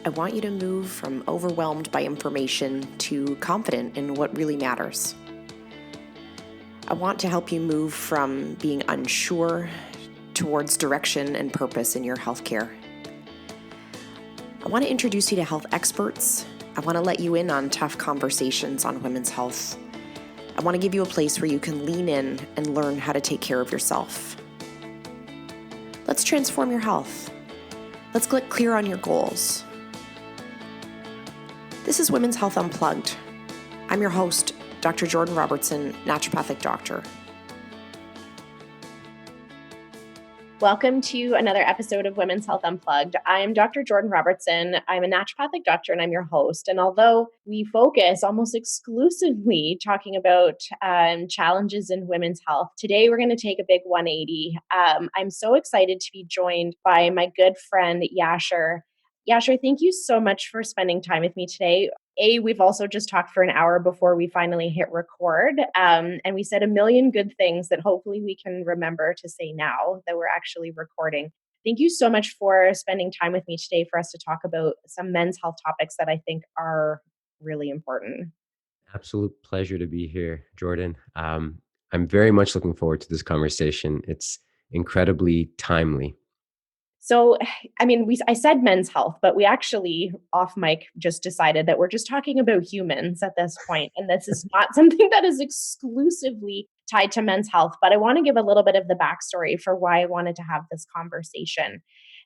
I want you to move from overwhelmed by information to confident in what really matters. I want to help you move from being unsure towards direction and purpose in your healthcare. I want to introduce you to health experts. I want to let you in on tough conversations on women's health. I want to give you a place where you can lean in and learn how to take care of yourself. Let's transform your health. Let's get clear on your goals. This is Women's Health Unplugged. I'm your host, Dr. Jordan Robertson, naturopathic doctor. Welcome to another episode of Women's Health Unplugged. I'm Dr. Jordan Robertson. I'm a naturopathic doctor and I'm your host. And although we focus almost exclusively talking about challenges in women's health, today we're going to take a big 180. I'm so excited to be joined by my good friend, Yashar. Yashar, thank you so much for spending time with me today. We've also just talked for an hour before we finally hit record, and we said a million good things that hopefully we can remember to say now that we're actually recording. Thank you so much for spending time with me today for us to talk about some men's health topics that I think are really important. Absolute pleasure to be here, Jordan. I'm very much looking forward to this conversation. It's incredibly timely. So, I said men's health, but we actually off mic just decided that we're just talking about humans at this point, and this is not something that is exclusively tied to men's health. But I want to give a little bit of the backstory for why I wanted to have this conversation,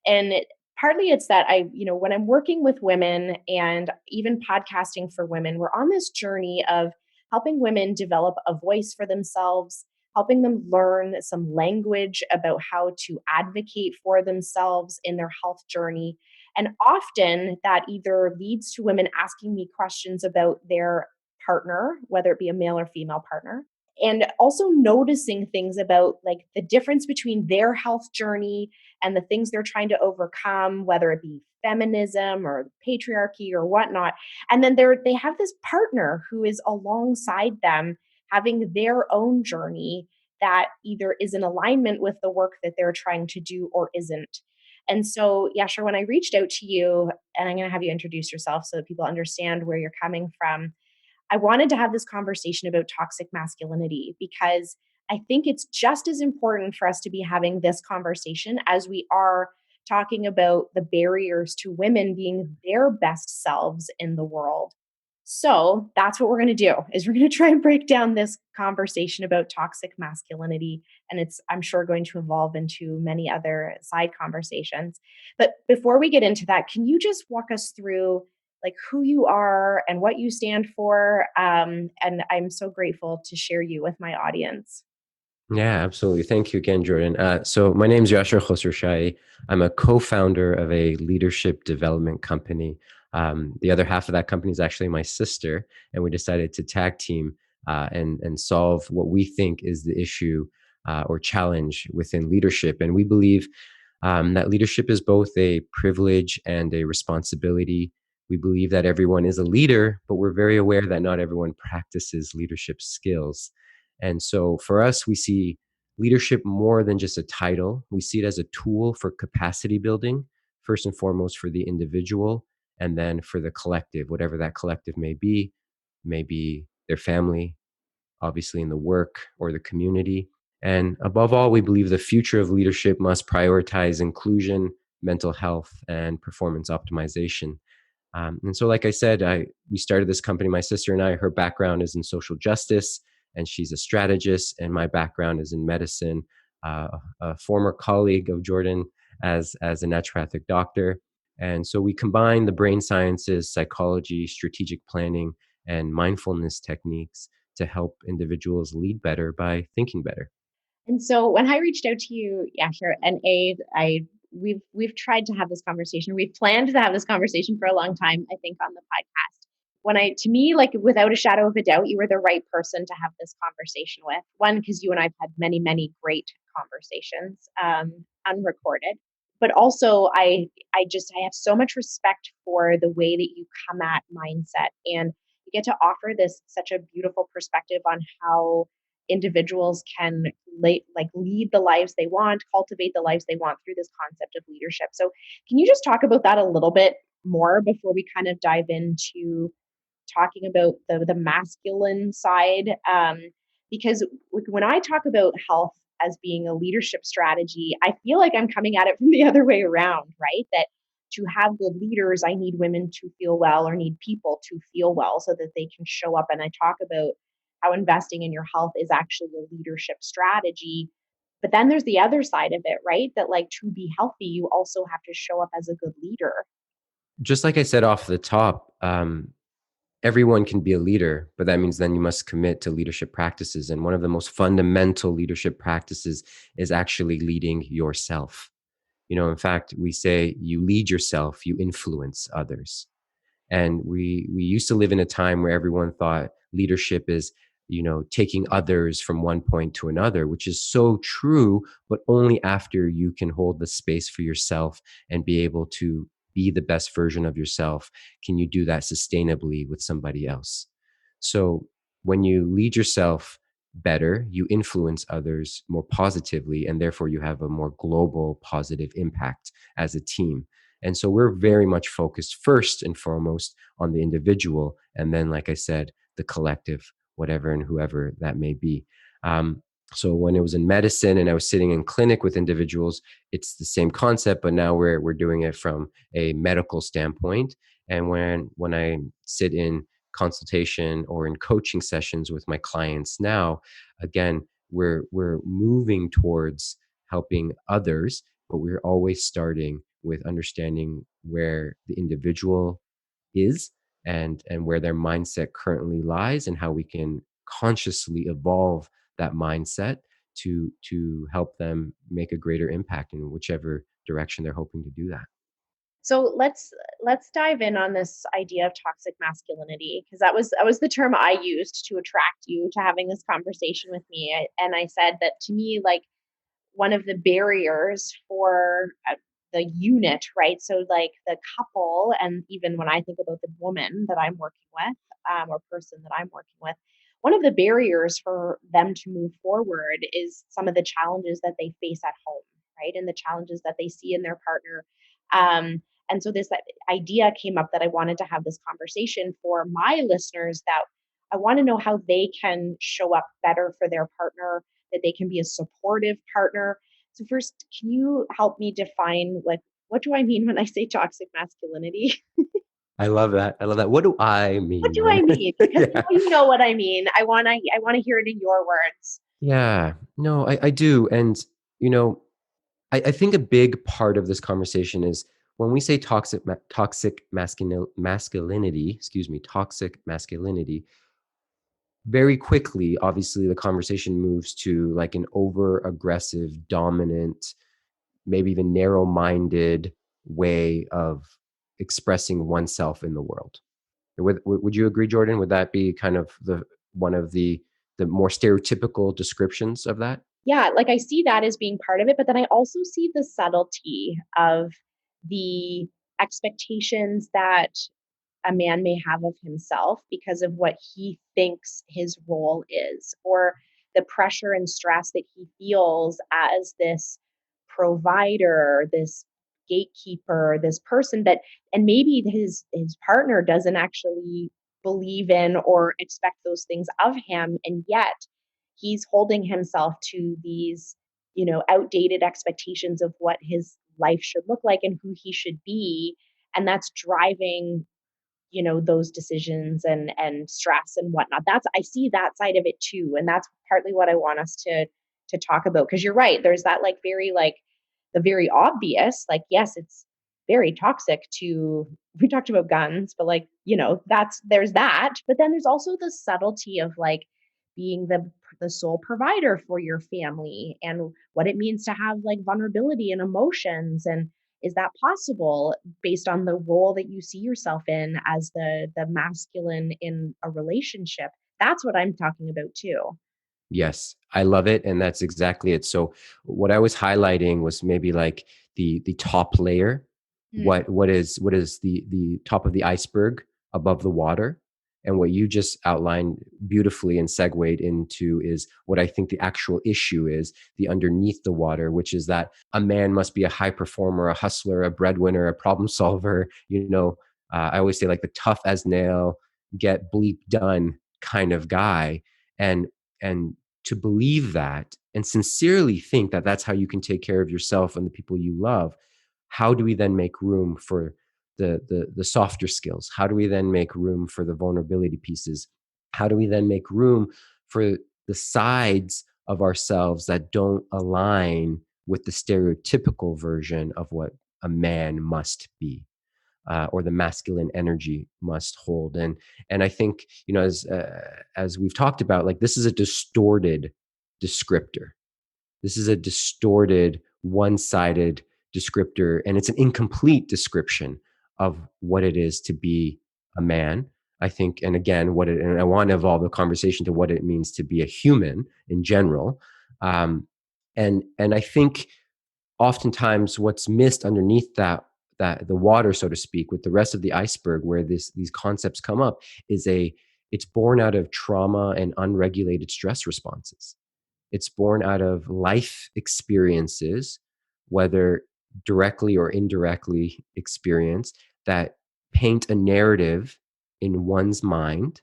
and partly it's that when I'm working with women and even podcasting for women, we're on this journey of helping women develop a voice for themselves, helping them learn some language about how to advocate for themselves in their health journey. And often that either leads to women asking me questions about their partner, whether it be a male or female partner, and also noticing things about like the difference between their health journey and the things they're trying to overcome, whether it be feminism or patriarchy or whatnot. And then they have this partner who is alongside them having their own journey that either is in alignment with the work that they're trying to do or isn't. And so, Yashar, when I reached out to you, and I'm going to have you introduce yourself so that people understand where you're coming from, I wanted to have this conversation about toxic masculinity because I think it's just as important for us to be having this conversation as we are talking about the barriers to women being their best selves in the world. So that's what we're going to do is we're going to try and break down this conversation about toxic masculinity. And it's, I'm sure, going to evolve into many other side conversations. But before we get into that, can you just walk us through like who you are and what you stand for? And I'm so grateful to share you with my audience. Yeah, absolutely. Thank you again, Jordan. So my name is Yashar Khosroshahi. I'm a co-founder of a leadership development company. The other half of that company is actually my sister, and we decided to tag team and solve what we think is the issue or challenge within leadership. And we believe that leadership is both a privilege and a responsibility. We believe that everyone is a leader, but we're very aware that not everyone practices leadership skills. And so for us, we see leadership more than just a title. We see it as a tool for capacity building, first and foremost for the individual, and then for the collective, whatever that collective may be their family, obviously in the work or the community. And above all, we believe the future of leadership must prioritize inclusion, mental health, and performance optimization. And so, like I said, we started this company, my sister and I, her background is in social justice, and she's a strategist, and my background is in medicine, a former colleague of Jordan as a naturopathic doctor. And so we combine the brain sciences, psychology, strategic planning, and mindfulness techniques to help individuals lead better by thinking better. And so when I reached out to you, Yashar, and we've tried to have this conversation. We've planned to have this conversation for a long time, I think, on the podcast. To me, like without a shadow of a doubt, you were the right person to have this conversation with. One, because you and I've had many, many great conversations, unrecorded. But also, I have so much respect for the way that you come at mindset, and you get to offer this such a beautiful perspective on how individuals can lead the lives they want, cultivate the lives they want through this concept of leadership. So can you just talk about that a little bit more before we kind of dive into talking about the masculine side? Because when I talk about health as being a leadership strategy, I feel like I'm coming at it from the other way around, right? That to have good leaders, I need women to feel well, or need people to feel well so that they can show up. And I talk about how investing in your health is actually a leadership strategy. But then there's the other side of it, right? That like to be healthy, you also have to show up as a good leader. Just like I said off the top, everyone can be a leader, but that means then you must commit to leadership practices. And one of the most fundamental leadership practices is actually leading yourself. In fact, we say you lead yourself, you influence others. And we used to live in a time where everyone thought leadership is, taking others from one point to another, which is so true, but only after you can hold the space for yourself and be able to be the best version of yourself can you do that sustainably with somebody else. So when you lead yourself better, you influence others more positively, and therefore you have a more global positive impact as a team. And so we're very much focused first and foremost on the individual. And then, like I said, the collective, whatever and whoever that may be. So when it was in medicine and I was sitting in clinic with individuals, it's the same concept, but now we're doing it from a medical standpoint. And when I sit in consultation or in coaching sessions with my clients now, again, we're moving towards helping others, but we're always starting with understanding where the individual is and where their mindset currently lies, and how we can consciously evolve that mindset to help them make a greater impact in whichever direction they're hoping to do that. So let's dive in on this idea of toxic masculinity, because that was the term I used to attract you to having this conversation with me. And I said that to me, like, one of the barriers for the unit, right? So like the couple, and even when I think about the woman that I'm working with, or person that I'm working with, one of the barriers for them to move forward is some of the challenges that they face at home, right? And the challenges that they see in their partner. And so this idea came up that I wanted to have this conversation for my listeners, that I want to know how they can show up better for their partner, that they can be a supportive partner. So first, can you help me define, like, what do I mean when I say toxic masculinity? I love that. I love that. What do I What mean do when? I mean? Because Yeah. you know what I mean. I want to hear it in your words. Yeah. No, I do. And, you know, I think a big part of this conversation is when we say toxic masculinity, excuse me, toxic masculinity, very quickly, obviously, the conversation moves to like an over aggressive, dominant, maybe even narrow minded way of expressing oneself in the world. Would you agree, Jordan? Would that be kind of one of the more stereotypical descriptions of that? Yeah, like I see that as being part of it, but then I also see the subtlety of the expectations that a man may have of himself because of what he thinks his role is, or the pressure and stress that he feels as this provider, this gatekeeper, this person that, and maybe his partner doesn't actually believe in or expect those things of him, and yet he's holding himself to these, outdated expectations of what his life should look like and who he should be, and that's driving, those decisions and stress and whatnot. That's, I see that side of it too, and that's partly what I want us to talk about, because you're right, there's that like very like the very obvious, like, yes, it's very toxic to, we talked about guns, but like, that's, there's that, but then there's also the subtlety of like being the sole provider for your family, and what it means to have like vulnerability and emotions, and is that possible based on the role that you see yourself in as the masculine in a relationship? That's what I'm talking about too. Yes, I love it, and that's exactly it. So what I was highlighting was maybe like the top layer. Hmm. What is the top of the iceberg above the water? And what you just outlined beautifully and segued into is what I think the actual issue is, the underneath the water, which is that a man must be a high performer, a hustler, a breadwinner, a problem solver. I always say like the tough as nail, get bleep done kind of guy. And to believe that and sincerely think that that's how you can take care of yourself and the people you love, how do we then make room for the softer skills? How do we then make room for the vulnerability pieces? How do we then make room for the sides of ourselves that don't align with the stereotypical version of what a man must be, or the masculine energy must hold? And I think, as we've talked about, like, this is a distorted descriptor. This is a distorted, one-sided descriptor, and it's an incomplete description of what it is to be a man. I think, and again, and I want to evolve the conversation to what it means to be a human in general. And I think oftentimes what's missed underneath that the water, so to speak, with the rest of the iceberg, where these concepts come up, it's born out of trauma and unregulated stress responses. It's born out of life experiences, whether directly or indirectly experienced, that paint a narrative in one's mind,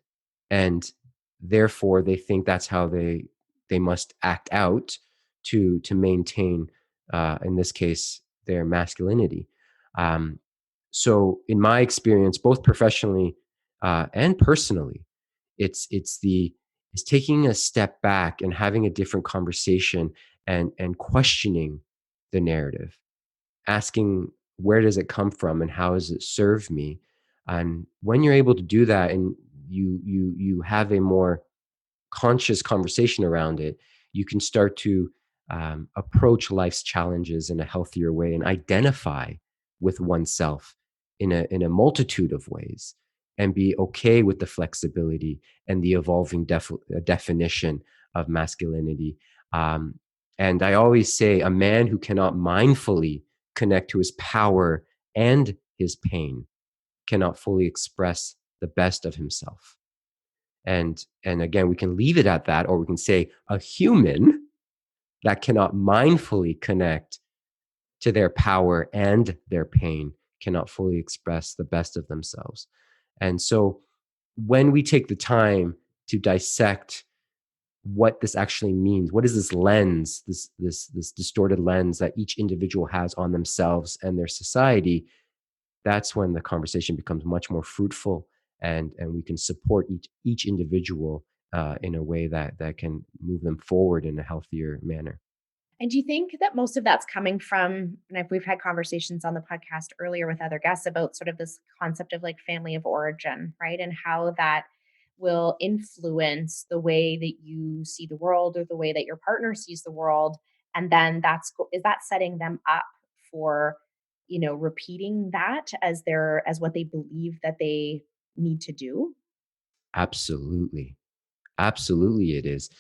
and therefore they think that's how they must act out to maintain, in this case, their masculinity. Um, so, in my experience, both professionally and personally, it's taking a step back and having a different conversation, and questioning the narrative, asking, where does it come from and how does it serve me? And when you're able to do that, and you have a more conscious conversation around it, you can start to approach life's challenges in a healthier way and identify with oneself in a multitude of ways, and be okay with the flexibility and the evolving definition of masculinity. And I always say, a man who cannot mindfully connect to his power and his pain cannot fully express the best of himself. And again, we can leave it at that, or we can say, a human that cannot mindfully connect to their power and their pain cannot fully express the best of themselves. And so when we take the time to dissect what this actually means, what is this lens, this distorted lens that each individual has on themselves and their society, that's when the conversation becomes much more fruitful, and we can support each individual in a way that can move them forward in a healthier manner. And do you think that most of that's coming from, and we've had conversations on the podcast earlier with other guests about sort of this concept of like family of origin, right? And how that will influence the way that you see the world or the way that your partner sees the world. And then is that setting them up for, repeating that as what they believe that they need to do? Absolutely. Absolutely, it is.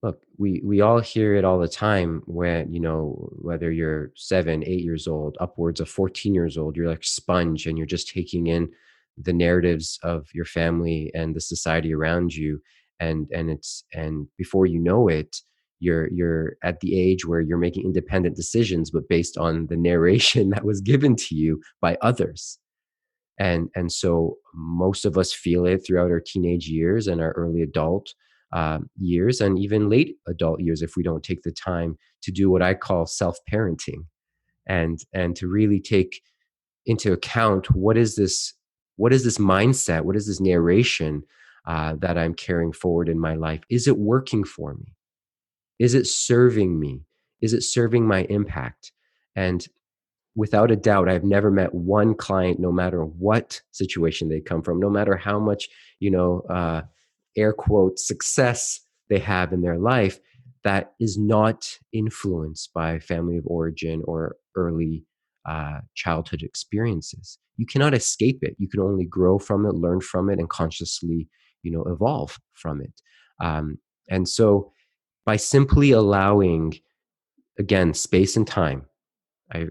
Look, we all hear it all the time, when, whether you're 7, 8 years old, upwards of 14 years old, you're like a sponge, and you're just taking in the narratives of your family and the society around you. And before you know it, you're at the age where you're making independent decisions, but based on the narration that was given to you by others. And so most of us feel it throughout our teenage years and our early adult years, and even late adult years, if we don't take the time to do what I call self-parenting, and to really take into account, what is this mindset, what is this narration that I'm carrying forward in my life? Is it working for me? Is it serving me? Is it serving my impact? And without a doubt, I've never met one client, no matter what situation they come from, no matter how much, air quote, success they have in their life, that is not influenced by family of origin or early childhood experiences. You cannot escape it. You can only grow from it, learn from it, and consciously, evolve from it. And so by simply allowing, again, space and time,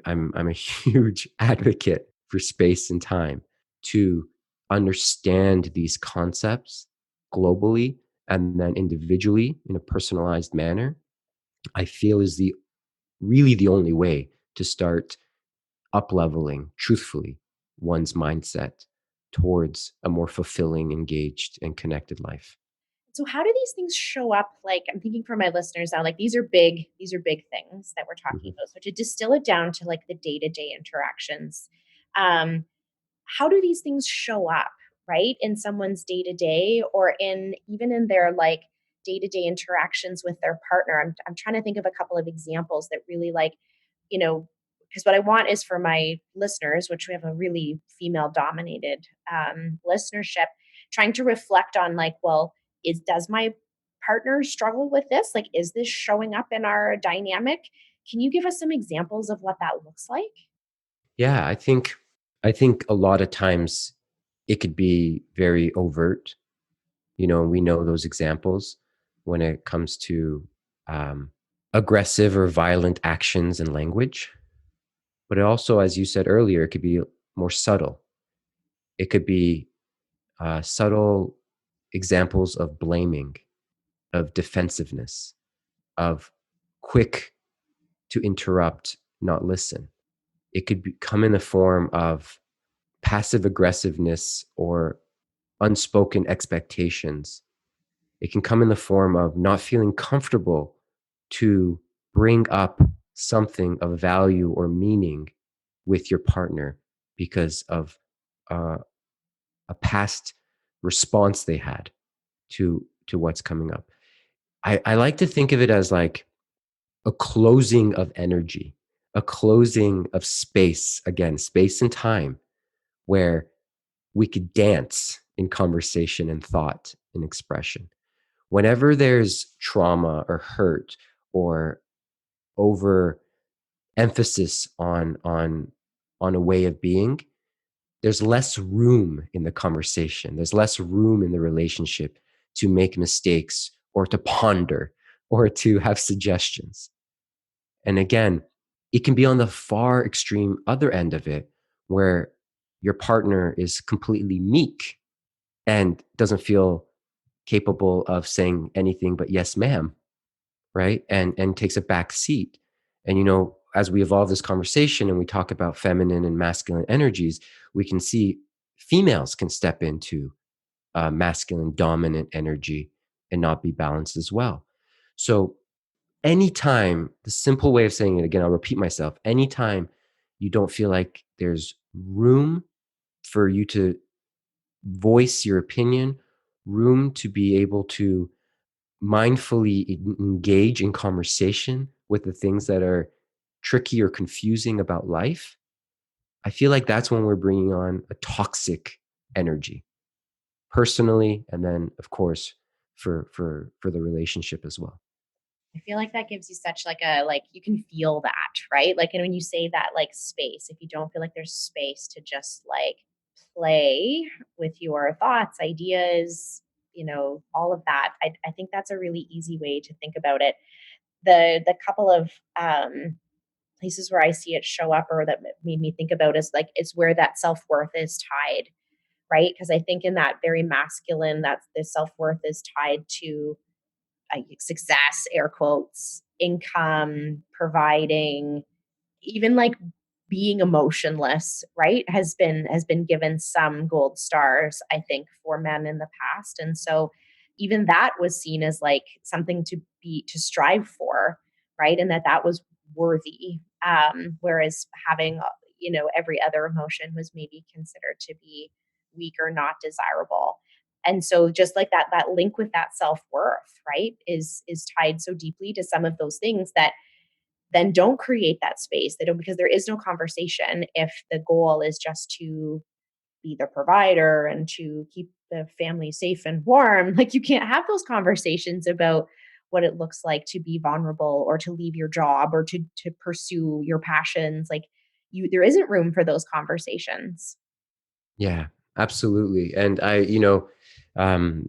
I'm a huge advocate for space and time to understand these concepts globally and then individually in a personalized manner, I feel is really the only way to start up-leveling, truthfully, one's mindset towards a more fulfilling, engaged, and connected life. So how do these things show up? Like, I'm thinking for my listeners now, like these are big things that we're talking Mhm. about. So to distill it down to like the day-to-day interactions, um, how do these things show up, right? In someone's day-to-day, or in even in their like day-to-day interactions with their partner. I'm trying to think of a couple of examples that really like, you know, because what I want is for my listeners, which we have a really female dominated listenership, trying to reflect on like, well, does my partner struggle with this? Like, is this showing up in our dynamic? Can you give us some examples of what that looks like? Yeah, I think a lot of times it could be very overt. We know those examples when it comes to um, aggressive or violent actions and language. But it also, as you said earlier, it could be more subtle. It could be subtle examples of blaming, of defensiveness, of quick to interrupt, not listen. It could come in the form of passive aggressiveness or unspoken expectations. It can come in the form of not feeling comfortable to bring up something of value or meaning with your partner because of uh, a past response they had to what's coming up. I like to think of it as like a closing of energy, a closing of space, again, space and time, where we could dance in conversation and thought and expression. Whenever there's trauma or hurt or over emphasis on a way of being, there's less room in the conversation. There's less room in the relationship to make mistakes or to ponder or to have suggestions. And again, it can be on the far extreme other end of it where your partner is completely meek and doesn't feel capable of saying anything but yes, ma'am, right? And takes a back seat. And as we evolve this conversation and we talk about feminine and masculine energies, we can see females can step into masculine dominant energy and not be balanced as well. So anytime, the simple way of saying it, again, I'll repeat myself, anytime you don't feel like there's room for you to voice your opinion, room to be able to mindfully engage in conversation with the things that are tricky or confusing about life, I feel like that's when we're bringing on a toxic energy, personally, and then of course for the relationship as well. I feel like that gives you such like a like you can feel that, right? Like, and when you say that like space, if you don't feel like there's space to just like play with your thoughts, ideas, all of that, I think that's a really easy way to think about it. The couple of places where I see it show up or that made me think about is like it's where that self-worth is tied, right? Because I think in that very masculine, that's the self-worth is tied to success, air quotes, income, providing, even like being emotionless, right, has been given some gold stars, I think, for men in the past. And so even that was seen as like something to strive for, right? And that was worthy. Whereas having every other emotion was maybe considered to be weak or not desirable. And so just like that link with that self-worth, right, is tied so deeply to some of those things that then don't create that space. They don't, because there is no conversation if the goal is just to be the provider and to keep the family safe and warm. Like, you can't have those conversations about what it looks like to be vulnerable or to leave your job or to pursue your passions. Like, there isn't room for those conversations. Yeah, absolutely. And um,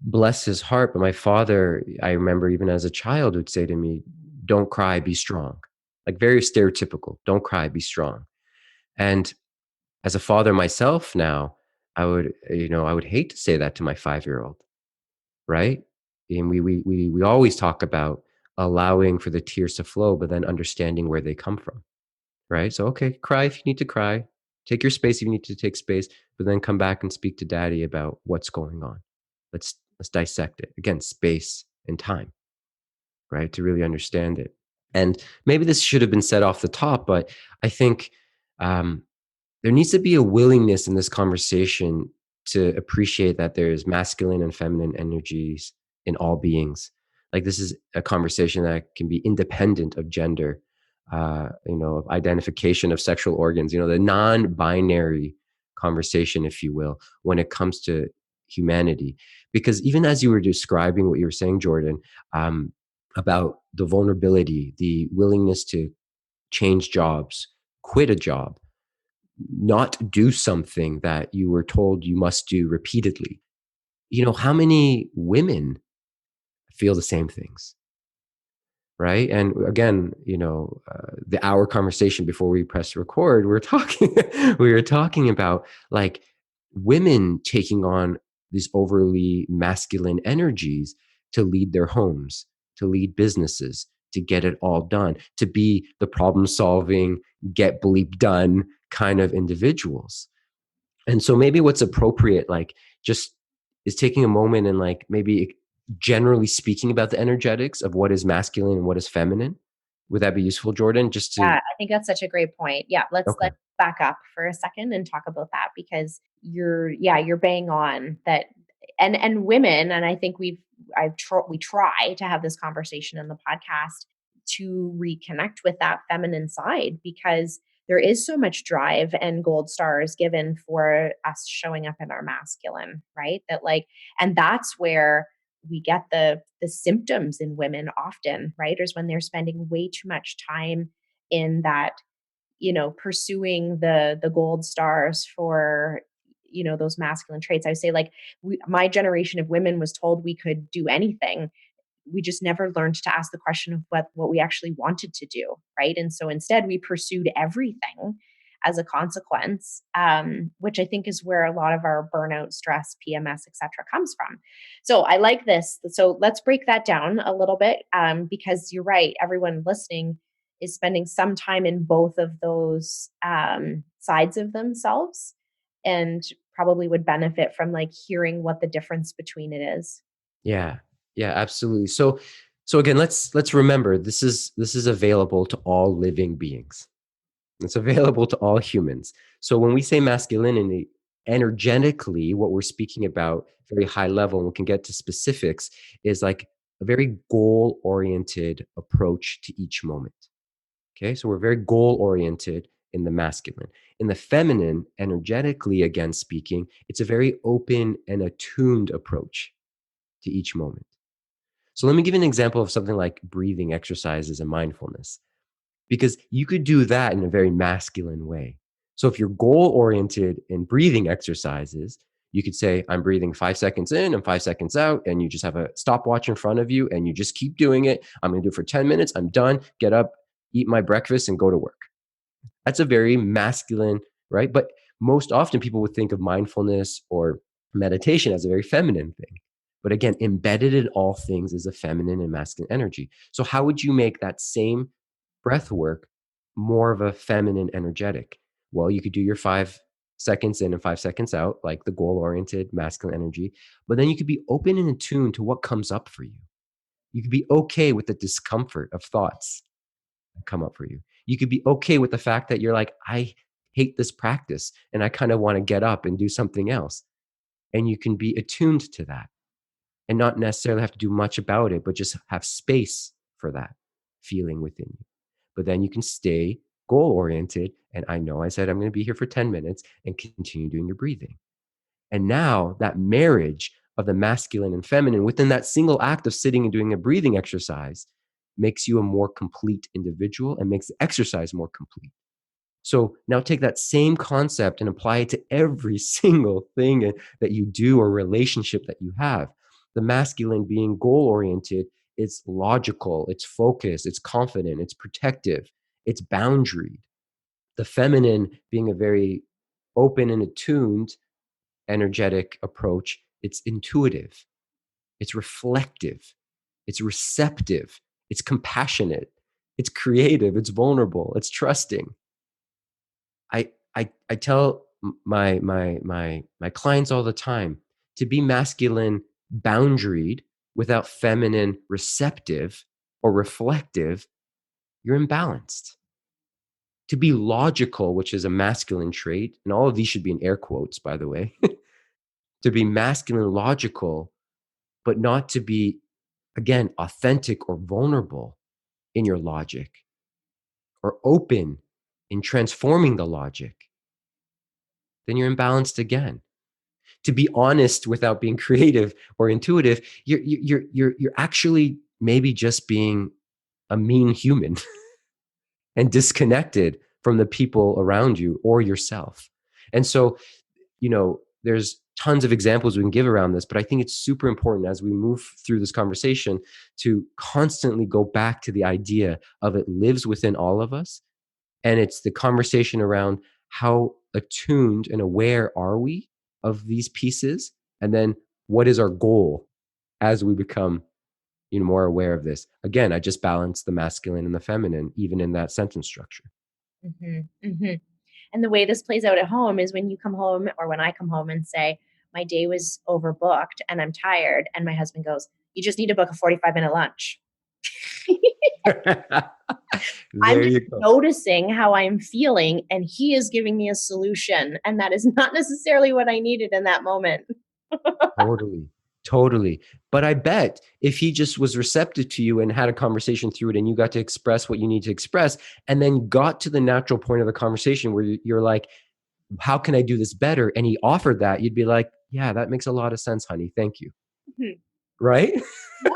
bless his heart, but my father, I remember even as a child, would say to me, "Don't cry, be strong." Like very stereotypical. Don't cry, be strong. And as a father myself now, I would hate to say that to my 5-year-old, right? And we always talk about allowing for the tears to flow, but then understanding where they come from, right? So, okay, cry if you need to cry, take your space if you need to take space, but then come back and speak to daddy about what's going on. Let's dissect it. Again, space and time, right? To really understand it. And maybe this should have been said off the top, but I think um, there needs to be a willingness in this conversation to appreciate that there's masculine and feminine energies in all beings. Like, this is a conversation that can be independent of gender, of identification of sexual organs, the non-binary conversation, if you will, when it comes to humanity. Because even as you were describing what you were saying, Jordan, about the vulnerability, the willingness to change jobs, quit a job, not do something that you were told you must do repeatedly. How many women feel the same things, right? And again, the hour conversation before we press record, we were talking about like women taking on these overly masculine energies to lead their homes, to lead businesses, to get it all done, to be the problem solving, get bleep done kind of individuals. And so maybe what's appropriate, like, just is taking a moment and like maybe generally speaking about the energetics of what is masculine and what is feminine. Would that be useful, Jordan? Just Yeah, to I think that's such a great point. Yeah, let's Okay. back up for a second and talk about that, because you're bang on that. And women, and I think we try to have this conversation in the podcast to reconnect with that feminine side, because there is so much drive and gold stars given for us showing up in our masculine, right? That like, and that's where we get the symptoms in women often, right? Is when they're spending way too much time in that, pursuing the gold stars for, those masculine traits. I would say, like, my generation of women was told we could do anything. We just never learned to ask the question of what we actually wanted to do, right? And so instead we pursued everything as a consequence, which I think is where a lot of our burnout, stress, PMS, etc., comes from. So I like this. So let's break that down a little bit, because you're right. Everyone listening is spending some time in both of those sides of themselves, and probably would benefit from like hearing what the difference between it is. Yeah. Yeah, absolutely. So again, let's remember this is available to all living beings. It's available to all humans. So when we say masculinity, energetically, what we're speaking about, very high level, and we can get to specifics, is like a very goal oriented approach to each moment. Okay. So we're very goal oriented in the masculine. In the feminine, energetically, again speaking, it's a very open and attuned approach to each moment. So let me give you an example of something like breathing exercises and mindfulness, because you could do that in a very masculine way. So if you're goal oriented in breathing exercises, you could say, I'm breathing 5 seconds in and 5 seconds out. And you just have a stopwatch in front of you and you just keep doing it. I'm going to do it for 10 minutes. I'm done. Get up, eat my breakfast, and go to work. That's a very masculine, right? But most often people would think of mindfulness or meditation as a very feminine thing. But again, embedded in all things is a feminine and masculine energy. So how would you make that same breath work more of a feminine energetic? Well, you could do your 5 seconds in and 5 seconds out, like the goal oriented masculine energy, but then you could be open and attuned to what comes up for you. You could be okay with the discomfort of thoughts that come up for you. You could be okay with the fact that you're like, I hate this practice and I kind of want to get up and do something else. And you can be attuned to that and not necessarily have to do much about it, but just have space for that feeling within you. But then you can stay goal oriented. And I know I said I'm going to be here for 10 minutes and continue doing your breathing. And now that marriage of the masculine and feminine within that single act of sitting and doing a breathing exercise makes you a more complete individual and makes the exercise more complete. So now take that same concept and apply it to every single thing that you do or relationship that you have. The masculine being goal oriented, it's logical, it's focused, it's confident, it's protective, it's boundaried. The feminine being a very open and attuned, energetic approach. It's intuitive, it's reflective, it's receptive, it's compassionate, it's creative, it's vulnerable, it's trusting. I tell my clients all the time, to be masculine boundaried without feminine receptive or reflective, you're imbalanced. To be logical, which is a masculine trait, and all of these should be in air quotes, by the way, to be masculine logical, but not to be, again, authentic or vulnerable in your logic, or open in transforming the logic, then you're imbalanced again. To be honest without being creative or intuitive, you're actually maybe just being a mean human and disconnected from the people around you or yourself. And so, there's tons of examples we can give around this, but I think it's super important as we move through this conversation to constantly go back to the idea of it lives within all of us. And it's the conversation around how attuned and aware are we of these pieces? And then what is our goal as we become more aware of this? Again, I just balance the masculine and the feminine, even in that sentence structure. Mm-hmm, mm-hmm. And the way this plays out at home is when you come home or when I come home and say, my day was overbooked and I'm tired. And my husband goes, you just need to book a 45-minute lunch. I'm There just you go. noticing how I'm feeling, and he is giving me a solution. And that is not necessarily what I needed in that moment. Totally. But I bet if he just was receptive to you and had a conversation through it, and you got to express what you need to express, and then got to the natural point of the conversation where you're like, how can I do this better? And he offered that, you'd be like, yeah, that makes a lot of sense, honey. Thank you. Mhm. Right? Yep.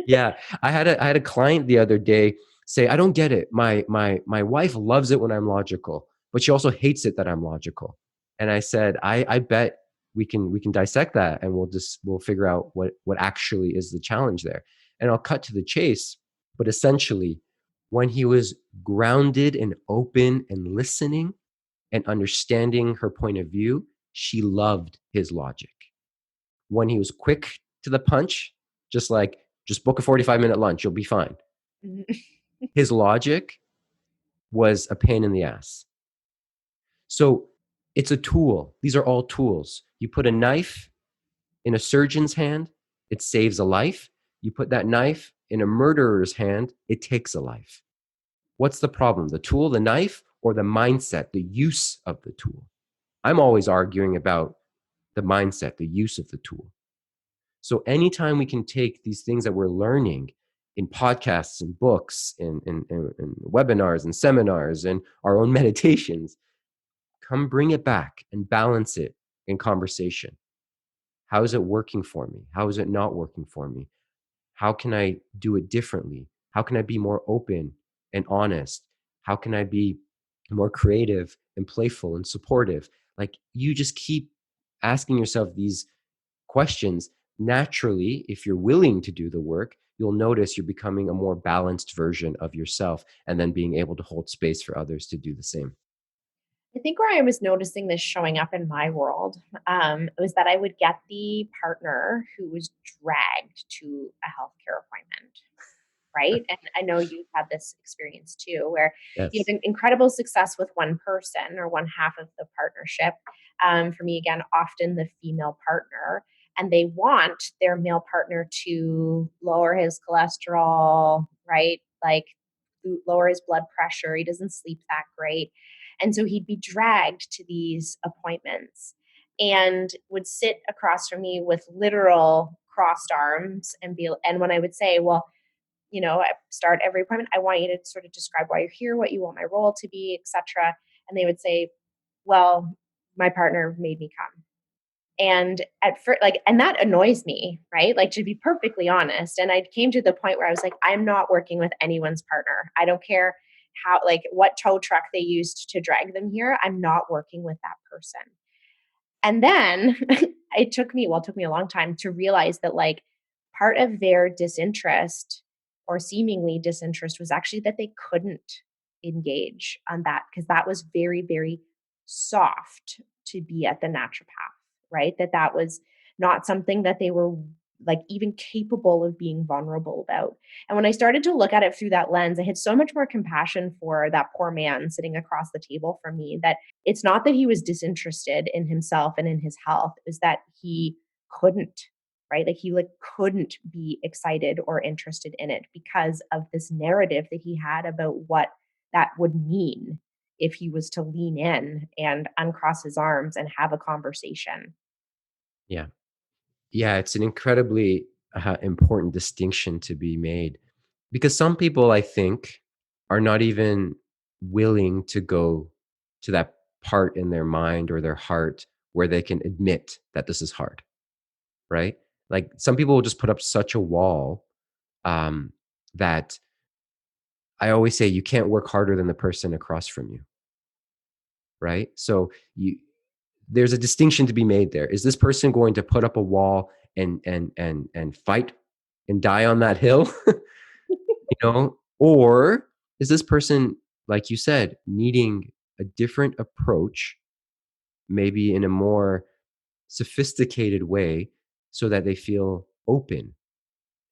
Yeah. I had a client the other day say, I don't get it. My wife loves it when I'm logical, but she also hates it that I'm logical. And I said, I bet we can dissect that, and we'll figure out what actually is the challenge there. And I'll cut to the chase. But essentially, when he was grounded and open and listening and understanding her point of view, she loved his logic. When he was quick to the punch, just book a 45-minute lunch, you'll be fine. His logic was a pain in the ass. So it's a tool. These are all tools. You put a knife in a surgeon's hand, it saves a life. You put that knife in a murderer's hand, it takes a life. What's the problem? The tool, the knife, or the mindset, the use of the tool? I'm always arguing about the mindset, the use of the tool. So anytime we can take these things that we're learning in podcasts and books and webinars and seminars and our own meditations, come bring it back and balance it in conversation. How is it working for me? How is it not working for me? How can I do it differently? How can I be more open and honest? How can I be more creative and playful and supportive? Like, you just keep asking yourself these questions. Naturally, if you're willing to do the work, you'll notice you're becoming a more balanced version of yourself, and then being able to hold space for others to do the same. I think where I was noticing this showing up in my world was that I would get the partner who was dragged to a healthcare appointment, right? And I know you've had this experience too, where you Yes. have incredible success with one person or one half of the partnership. For me, again, often the female partner, and they want their male partner to lower his cholesterol, right? Like lower his blood pressure. He doesn't sleep that great. And so he'd be dragged to these appointments and would sit across from me with literal crossed arms and when I would say, well, I start every appointment, I want you to sort of describe why you're here, what you want my role to be, etc. And they would say, well, my partner made me come. And at first, and that annoys me, right? Like, to be perfectly honest. And I came to the point where I was like, I'm not working with anyone's partner. I don't care what tow truck they used to drag them here. I'm not working with that person. And then it took me a long time to realize that part of their disinterest or seemingly disinterest was actually that they couldn't engage on that because that was very, very soft to be at the naturopath, right? That was not something that they were like even capable of being vulnerable about. And when I started to look at it through that lens, I had so much more compassion for that poor man sitting across the table from me, that it's not that he was disinterested in himself and in his health, it was that he couldn't, right? Like he like couldn't be excited or interested in it because of this narrative that he had about what that would mean if he was to lean in and uncross his arms and have a conversation. Yeah. Yeah, it's an incredibly important distinction to be made, because some people, I think, are not even willing to go to that part in their mind or their heart where they can admit that this is hard, right? Like some people will just put up such a wall, um, that I always say you can't work harder than the person across from you, right? So there's a distinction to be made there. Is this person going to put up a wall and fight and die on that hill? Or is this person, like you said, needing a different approach, maybe in a more sophisticated way, so that they feel open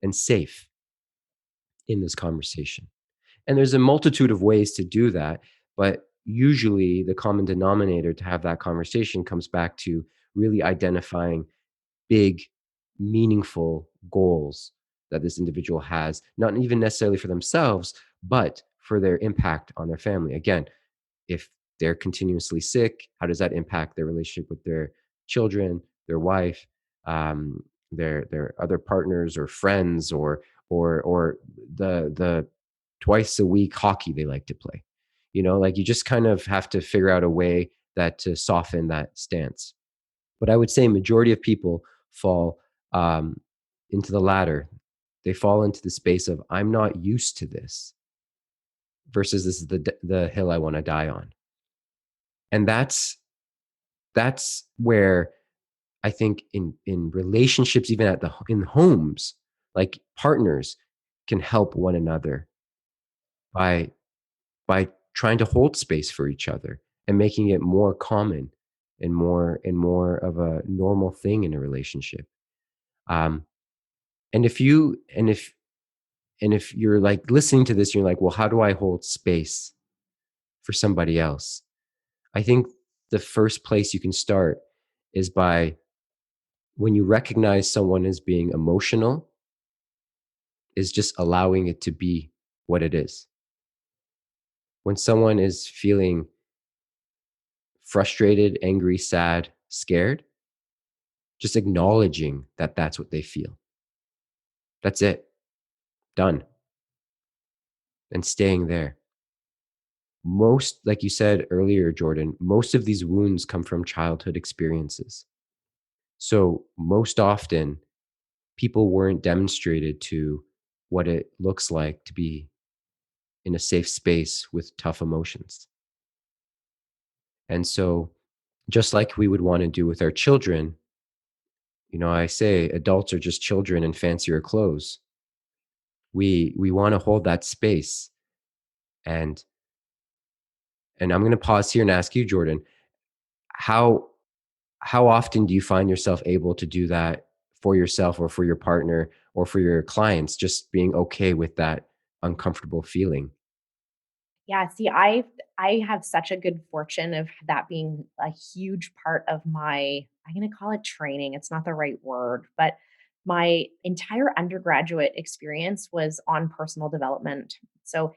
and safe in this conversation? And there's a multitude of ways to do that, but usually the common denominator to have that conversation comes back to really identifying big, meaningful goals that this individual has, not even necessarily for themselves, but for their impact on their family. Again, if they're continuously sick, how does that impact their relationship with their children, their wife, their other partners or friends, or the twice a week hockey they like to play? Like you just kind of have to figure out a way that to soften that stance. But I would say majority of people fall um, into the latter. They fall into the space of I'm not used to this versus this is the hill I want to die on. And that's where I think in relationships, even in homes, like partners can help one another by by trying to hold space for each other and making it more common and more of a normal thing in a relationship. Um, and if you're like listening to this, you're like, well, how do I hold space for somebody else? I think the first place you can start is by when you recognize someone as being emotional, is just allowing it to be what it is. When someone is feeling frustrated, angry, sad, scared, just acknowledging that that's what they feel. That's it. Done. And staying there. Most, like you said earlier, Jordan, most of these wounds come from childhood experiences. So most often, people weren't demonstrated to what it looks like to be in a safe space with tough emotions. And so, just like we would want to do with our children, I say adults are just children in fancier clothes. We want to hold that space. And I'm going to pause here and ask you, Jordan, how how often do you find yourself able to do that for yourself or for your partner or for your clients, just being okay with that uncomfortable feeling? Yeah, see, I have such a good fortune of that being a huge part of my, I'm going to call it training. It's not the right word, but my entire undergraduate experience was on personal development. So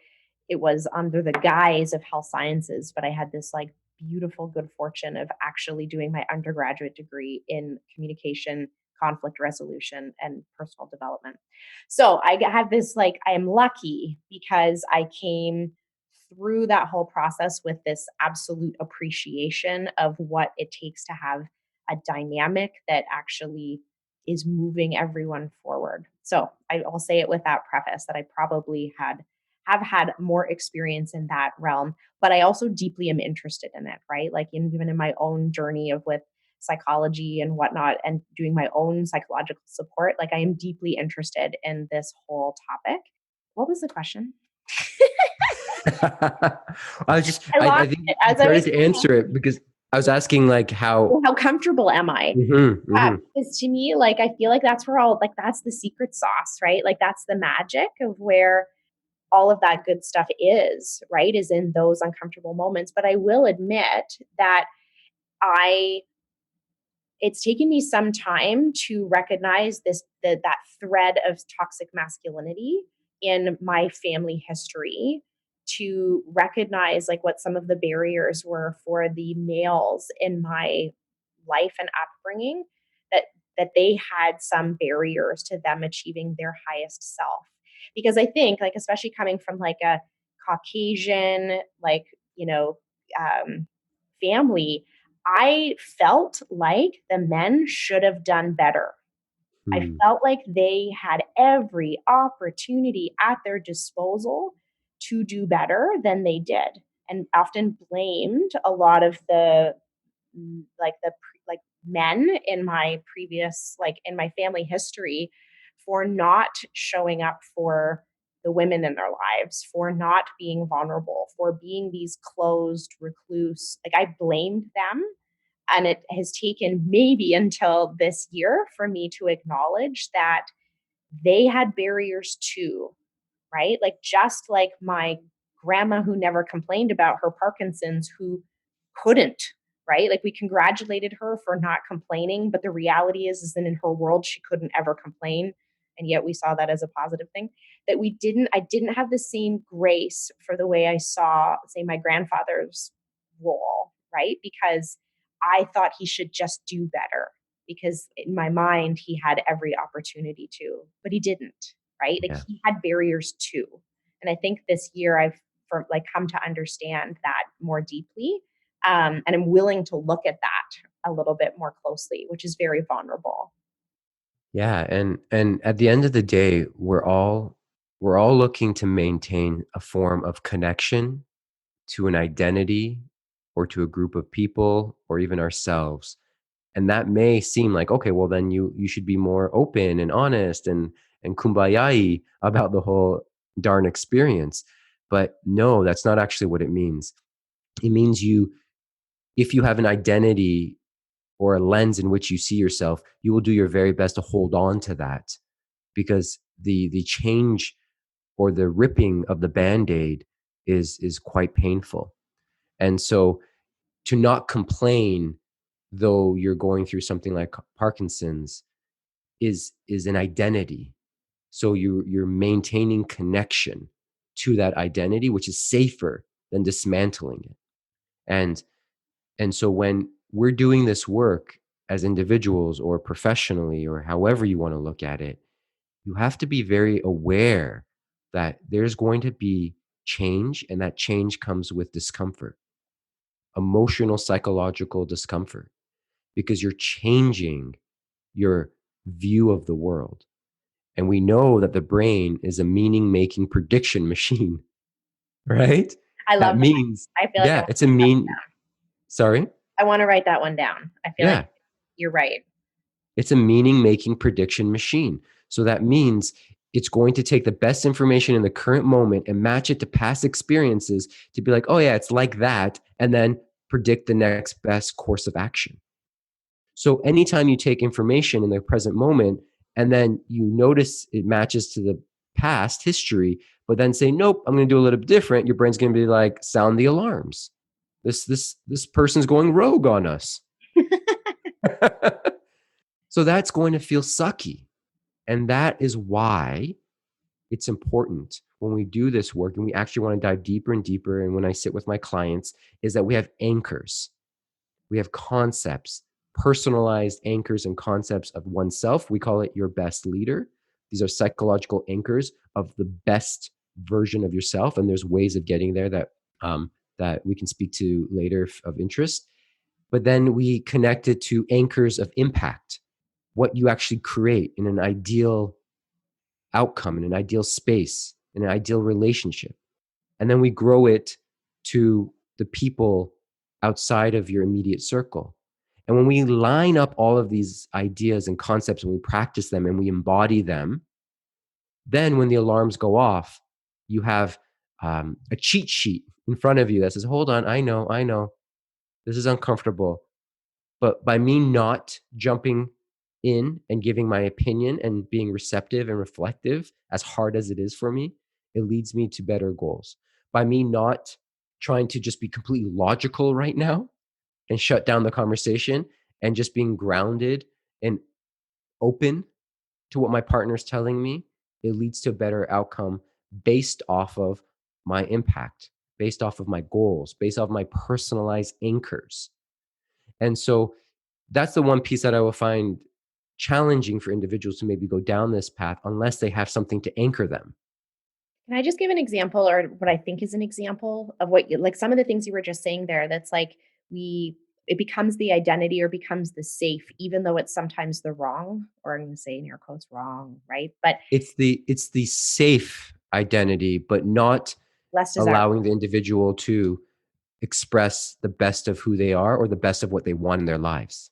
it was under the guise of health sciences, but I had this like beautiful good fortune of actually doing my undergraduate degree in communication, conflict resolution, and personal development. So I have this like, I am lucky because I came through that whole process with this absolute appreciation of what it takes to have a dynamic that actually is moving everyone forward. So I'll say it with that preface that I probably have had more experience in that realm, but I also deeply am interested in it, right? Like even in my own journey of with psychology and whatnot and doing my own psychological support, like I am deeply interested in this whole topic. What was the question? I was just, I I lost think it you as I started was to answer it because I was asking like how. How comfortable am I? Mhm, mhm. Because to me, like, I feel like that's where that's the secret sauce, right? Like, that's the magic of where all of that good stuff is, right? Is in those uncomfortable moments. But I will admit that I it's taken me some time to recognize that thread of toxic masculinity in my family history, to recognize like what some of the barriers were for the males in my life and upbringing, that they had some barriers to them achieving their highest self. Because I think, like, especially coming from like a Caucasian, like, you know, um, family, I felt like the men should have done better. I Hmm. felt like they had every opportunity at their disposal to do better than they did, and often blamed a lot of the like men in my previous, like, in my family history, for not showing up for the women in their lives, for not being vulnerable, for being these closed recluse. Like, I blamed them, and it has taken maybe until this year for me to acknowledge that they had barriers too, right? Like, just like my grandma who never complained about her Parkinson's, who couldn't, right? Like, we congratulated her for not complaining, but the reality is that in her world she couldn't ever complain, and yet we saw that as a positive thing. That I didn't have the same grace for the way I saw, say, my grandfather's role, right? Because I thought he should just do better, because in my mind he had every opportunity to, but he didn't, right? Like, Yeah. he had barriers too. And I think this year I've come to understand that more deeply. And I'm willing to look at that a little bit more closely, which is very vulnerable. Yeah, and at the end of the day, we're all looking to maintain a form of connection to an identity or to a group of people or even ourselves. And that may seem like, okay, well then you should be more open and honest and kumbaya about the whole darn experience. But no, that's not actually what it means. It means if you have an identity or a lens in which you see yourself, you will do your very best to hold on to that, because the change or the ripping of the band-aid is quite painful. And so to not complain though you're going through something like Parkinson's is an identity. So you're maintaining connection to that identity, which is safer than dismantling it. And and so when we're doing this work as individuals or professionally or however you want to look at it, you have to be very aware that there's going to be change, and that change comes with discomfort, emotional, psychological discomfort, because you're changing your view of the world. And we know that the brain is a meaning making prediction machine, right? I love That that. means, I feel like yeah, it's a mean, sorry? I want to write that one down. I feel like Yeah, you're right. it's a meaning making prediction machine. So that means it's going to take the best information in the current moment and match it to past experiences to be like, oh, yeah, it's like that. And then predict the next best course of action. So anytime you take information in the present moment and then you notice it matches to the past history, but then say, nope, I'm going to do a little bit different, your brain's going to be like, sound the alarms. This person's going rogue on us. So that's going to feel sucky. And that is why it's important when we do this work and we actually want to dive deeper and deeper. And when I sit with my clients, is that we have anchors, we have concepts, personalized anchors and concepts of oneself. We call it your best leader. These are psychological anchors of the best version of yourself. And there's ways of getting there that we can speak to later of interest. But then we connect it to anchors of impact, what you actually create in an ideal outcome, in an ideal space, in an ideal relationship. And then we grow it to the people outside of your immediate circle. And when we line up all of these ideas and concepts and we practice them and we embody them, then when the alarms go off, you have a cheat sheet in front of you that says, hold on, I know. This is uncomfortable. But by me not jumping in and giving my opinion and being receptive and reflective, as hard as it is for me, it leads me to better goals. By me not trying to just be completely logical right now and shut down the conversation and just being grounded and open to what my partner's telling me, it leads to a better outcome based off of my impact, based off of my goals, based off of my personalized anchors. And so that's the one piece that I will find challenging for individuals to maybe go down this path unless they have something to anchor them. Can I just give an example or what I think is an example of what you like some of the things you were just saying there that's like we it becomes the identity or becomes the safe, even though it's sometimes the wrong, or I'm gonna say in air quotes wrong, right? But It's the safe identity, but not less allowing the desirable. individual to express the best of who they are or the best of what they want in their lives.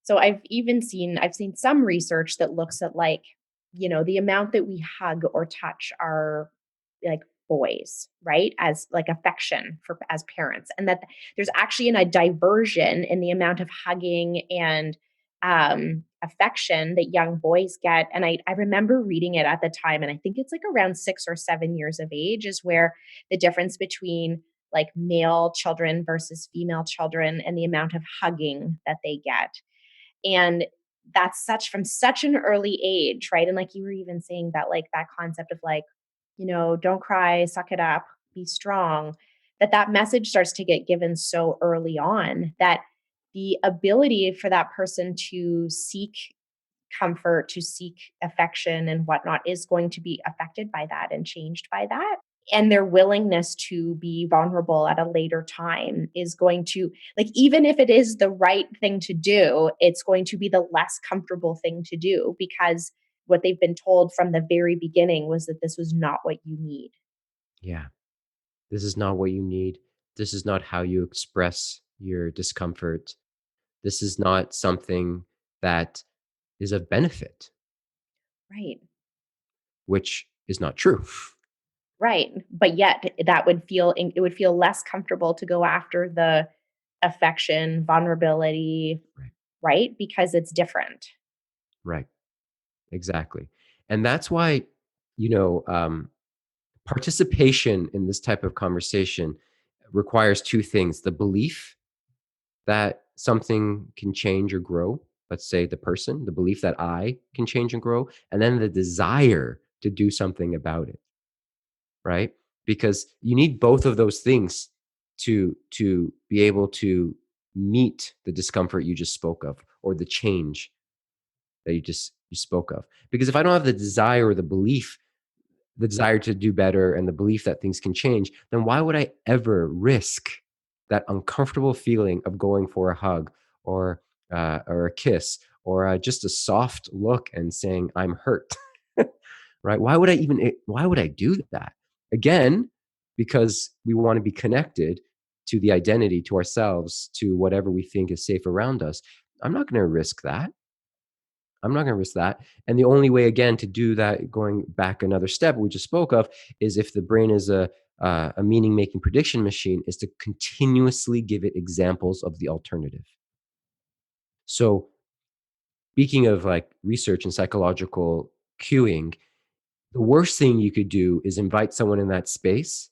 So I've seen some research that looks at like, the amount that we hug or touch our like boys, right? As like affection for as parents. And that there's actually a diversion in the amount of hugging and affection that young boys get. And I remember reading it at the time, and I think it's like around 6 or 7 years of age is where the difference between like male children versus female children and the amount of hugging that they get. And that's such from such an early age, right? And like you were even saying that, like that concept of like, don't cry, suck it up, be strong, that message starts to get given so early on that the ability for that person to seek comfort, to seek affection and whatnot is going to be affected by that and changed by that. And their willingness to be vulnerable at a later time is going to, like, even if it is the right thing to do, it's going to be the less comfortable thing to do because what they've been told from the very beginning was that this was not what you need. Yeah. This is not what you need. This is not how you express your discomfort. This is not something that is of benefit, Right. which is not true. Right. But yet it would feel less comfortable to go after the affection, vulnerability, Right. right? Because it's different. Right. Exactly. And that's why, you know, participation in this type of conversation requires two things: the belief that something can change or grow. Let's say the person, the belief that I can change and grow, and then the desire to do something about it. Right? Because you need both of those things to be able to meet the discomfort you just spoke of or the change that you spoke of. Because if I don't have the desire or the desire to do better and the belief that things can change, then why would I ever risk that uncomfortable feeling of going for a hug or a kiss or just a soft look and saying I'm hurt? Right? Why would I do that? Again, because we want to be connected to the identity, to ourselves, to whatever we think is safe around us. I'm not going to risk that. I'm not going to risk that. And the only way, again, to do that, going back another step we just spoke of, is if the brain is a meaning making prediction machine, is to continuously give it examples of the alternative. So, speaking of like research and psychological cueing, the worst thing you could do is invite someone in that space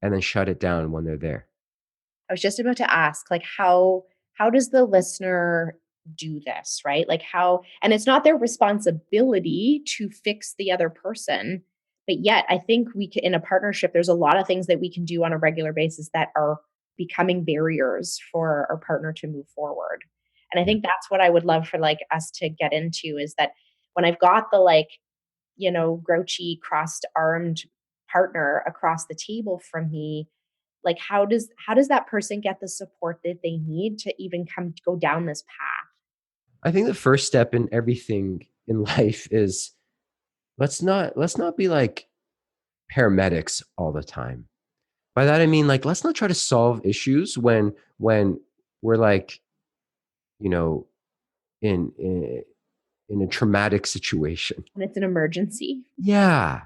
and then shut it down when they're there. I was just about to ask, like, how does the listener do this, right? Like how and it's not their responsibility to fix the other person, but yet I think in a partnership, there's a lot of things that we can do on a regular basis that are becoming barriers for our partner to move forward. And I Yeah. think that's what I would love for like us to get into is that when I've got the like, grouchy, crossed armed partner across the table from me, like how does that person get the support that they need to even come go down this path? I think the first step in everything in life is let's not be like paramedics all the time. By that I mean like let's not try to solve issues when we're like, you know, in a traumatic situation. And it's an emergency. Yeah.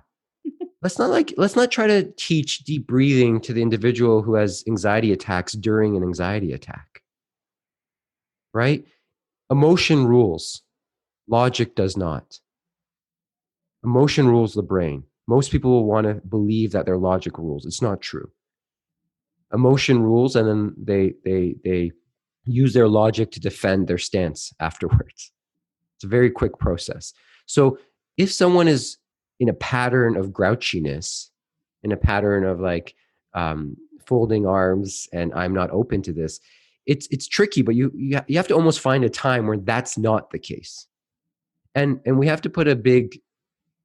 Let's not try to teach deep breathing to the individual who has anxiety attacks during an anxiety attack. right? Emotion rules, logic does not. Emotion rules the brain. Most people will want to believe that their logic rules. It's not true. Emotion rules, and then they use their logic to defend their stance afterwards. It's a very quick process. So if someone is in a pattern of grouchiness, in a pattern of like folding arms, and I'm not open to this, it's tricky. But you have to almost find a time where that's not the case, and we have to put a big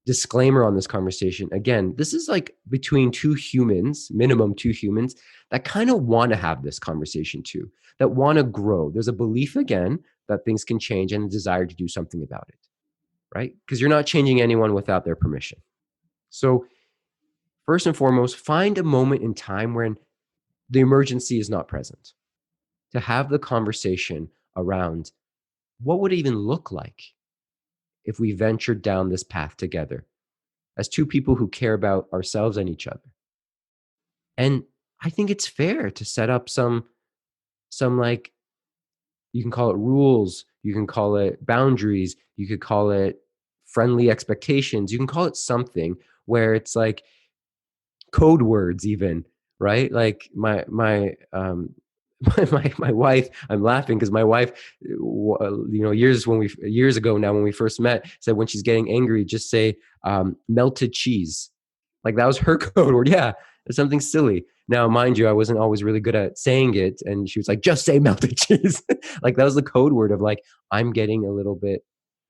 disclaimer on this conversation. Again, this is like between two humans, minimum two humans, that kind of want to have this conversation too, that want to grow. There's a belief, again, that things can change and a desire to do something about it, right? Because you're not changing anyone without their permission. So, first and foremost, find a moment in time when the emergency is not present to have the conversation around what would it even look like if we ventured down this path together as two people who care about ourselves and each other. And I think it's fair to set up some like, you can call it rules, you can call it boundaries, you could call it friendly expectations, you can call it something where it's like code words even, right? Like my wife, I'm laughing because my wife, years ago now when we first met, said when she's getting angry, just say melted cheese. Like that was her code word. Yeah, it's something silly. Now, mind you, I wasn't always really good at saying it, and she was like, "Just say melted cheese." Like that was the code word of like, I'm getting a little bit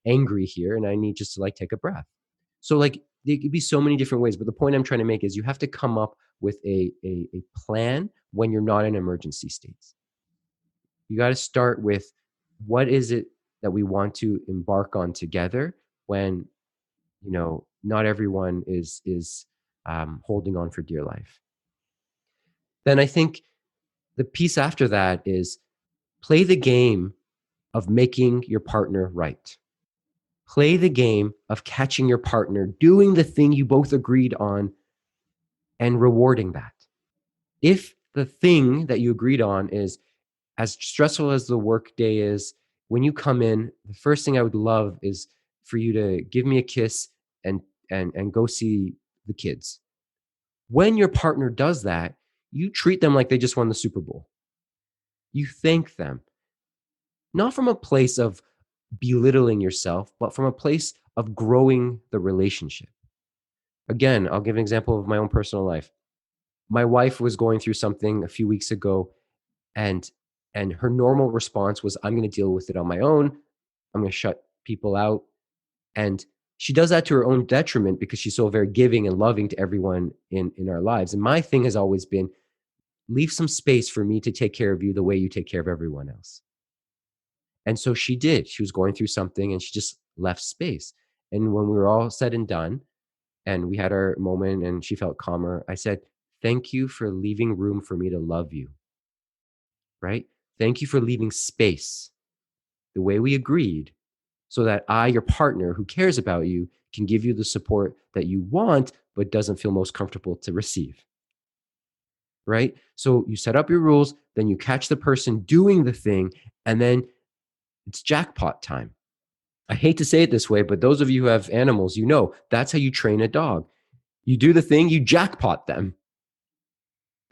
angry here, and I need just to like take a breath. So like there could be so many different ways, but the point I'm trying to make is you have to come up with a plan when you're not in emergency states. You got to start with what is it that we want to embark on together when not everyone is holding on for dear life. Then I think the piece after that is play the game of making your partner right. Play the game of catching your partner doing the thing you both agreed on and rewarding that. If the thing that you agreed on is as stressful as the work day is, when you come in, the first thing I would love is for you to give me a kiss and go see the kids. When your partner does that, you treat them like they just won the Super Bowl. You thank them, not from a place of belittling yourself, but from a place of growing the relationship. Again, I'll give an example of my own personal life. My wife was going through something a few weeks ago, and her normal response was, I'm going to deal with it on my own. I'm going to shut people out. And she does that to her own detriment because she's so very giving and loving to everyone in our lives. And my thing has always been, leave some space for me to take care of you the way you take care of everyone else. And so she did. She was going through something and she just left space. And when we were all said and done and we had our moment and she felt calmer, I said, thank you for leaving room for me to love you. Right? Thank you for leaving space the way we agreed so that I, your partner who cares about you, can give you the support that you want, but doesn't feel most comfortable to receive. Right? So you set up your rules, then you catch the person doing the thing, and then it's jackpot time. I hate to say it this way, but those of you who have animals, that's how you train a dog. You do the thing, you jackpot them.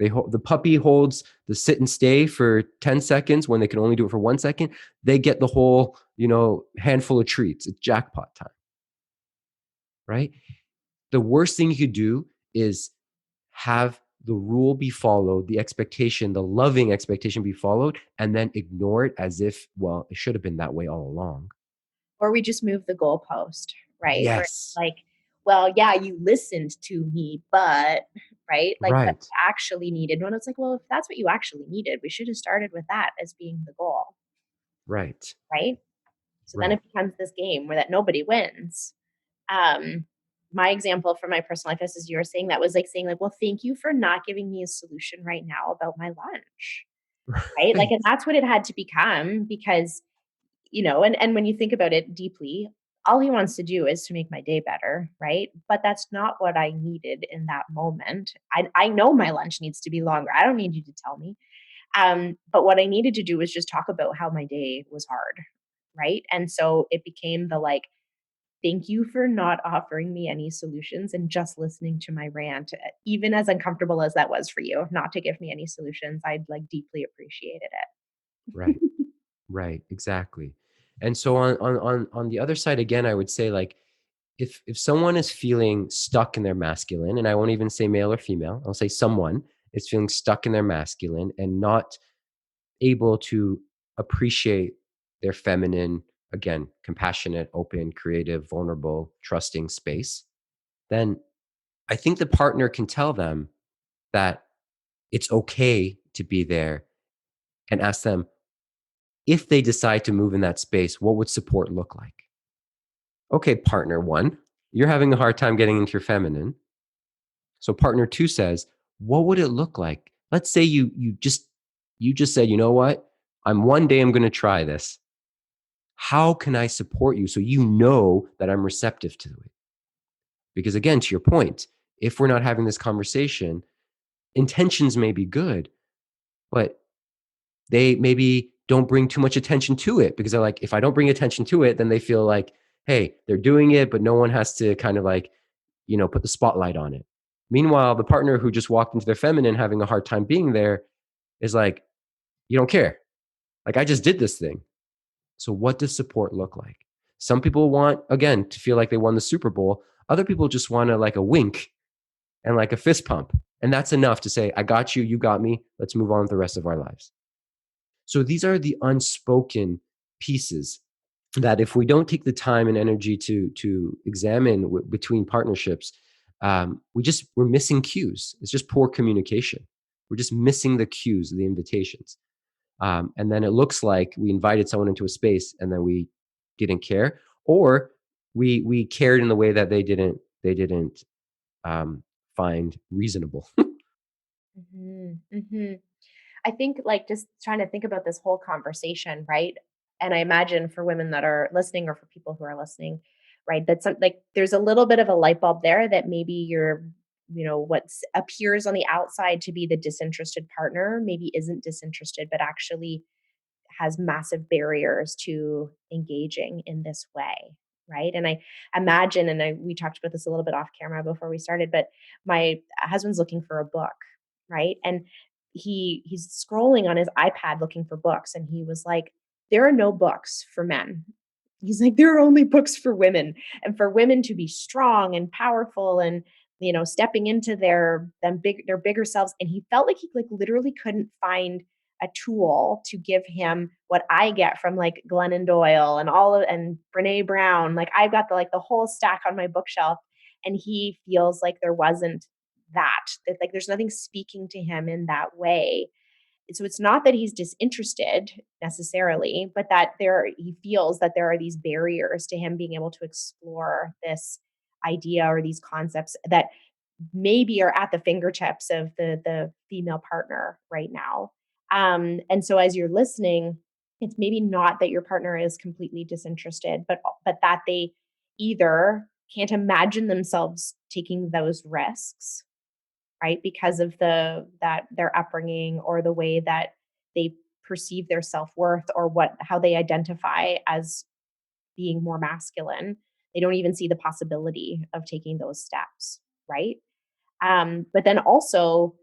The puppy holds the sit and stay for 10 seconds when they can only do it for 1 second. They get the whole, handful of treats. It's jackpot time, right? The worst thing you could do is have the rule be followed, the expectation, the loving expectation be followed, and then ignore it as if, well, it should have been that way all along. Or we just move the goalpost, right? Where it's Yes. like, well, yeah, you listened to me, but right? Like what Right. you actually needed. When it's like, well, if that's what you actually needed, we should have started with that as being the goal. Right. Right. So then Right. it becomes this game where that nobody wins. Um, my example from my personal life, as you were saying, that was like saying, like, well, thank you for not giving me a solution right now about my lunch. Right. Like, Right. and that's what it had to become because and when you think about it deeply, all he wants to do is to make my day better, right? But that's not what I needed in that moment. I know my lunch needs to be longer. I don't need you to tell me. But what I needed to do was just talk about how my day was hard, right? And so it became the like, thank you for not offering me any solutions and just listening to my rant, even as uncomfortable as that was for you, not to give me any solutions. I'd like deeply appreciated Right. it. Right. Exactly. And so on the other side, again, I would say like, if someone is feeling stuck in their masculine, and I won't even say male or female, I'll say someone is feeling stuck in their masculine and not able to appreciate their feminine, again, compassionate, open, creative, vulnerable, trusting space, then I think the partner can tell them that it's okay to be there and ask them, if they decide to move in that space, what would support look like? Okay, partner one, you're having a hard time getting into your feminine. So partner two says, what would it look like? Let's say you just said, you know what? One day I'm going to try this. How can I support you so you know that I'm receptive to it? Because again, to your point, if we're not having this conversation, intentions may be good, but they maybe don't bring too much attention to it because they're like, if I don't bring attention to it, then they feel like, hey, they're doing it, but no one has to kind of like, put the spotlight on it. Meanwhile, the partner who just walked into their feminine having a hard time being there is like, you don't care. Like, I just did this thing. So what does support look like? Some people want, again, to feel like they won the Super Bowl. Other people just want to like a wink and like a fist pump. And that's enough to say, I got you, you got me. Let's move on with the rest of our lives. So these are the unspoken pieces that if we don't take the time and energy to examine between partnerships, we're missing cues. It's just poor communication. We're just missing the cues, the invitations. And then it looks like we invited someone into a space and then we didn't care, or we cared in the way that they didn't find reasonable. Mhm, mhm. I think like just trying to think about this whole conversation, right? And I imagine for women that are listening or for people who are listening, right, that some like there's a little bit of a light bulb there that maybe you're, what appears on the outside to be the disinterested partner maybe isn't disinterested, but actually has massive barriers to engaging in this way, right? And I imagine, and we talked about this a little bit off camera before we started, but my husband's looking for a book, right? And he's scrolling on his iPad looking for books, and he was like, "There are no books for men." He's like, "There are only books for women, and for women to be strong and powerful and stepping into their bigger selves." And he felt like he like literally couldn't find a tool to give him what I get from like Glennon Doyle and and Brene Brown. Like I've got the whole stack on my bookshelf, and he feels like there wasn't that like there's nothing speaking to him in that way. So it's not that he's disinterested necessarily, but that he feels that there are these barriers to him being able to explore this idea or these concepts that maybe are at the fingertips of the female partner right now. And so as you're listening, it's maybe not that your partner is completely disinterested, but that they either can't imagine themselves taking those risks, right? Because of their upbringing or the way that they perceive their self-worth or how they identify as being more masculine. They don't even see the possibility of taking those steps, right? But then also,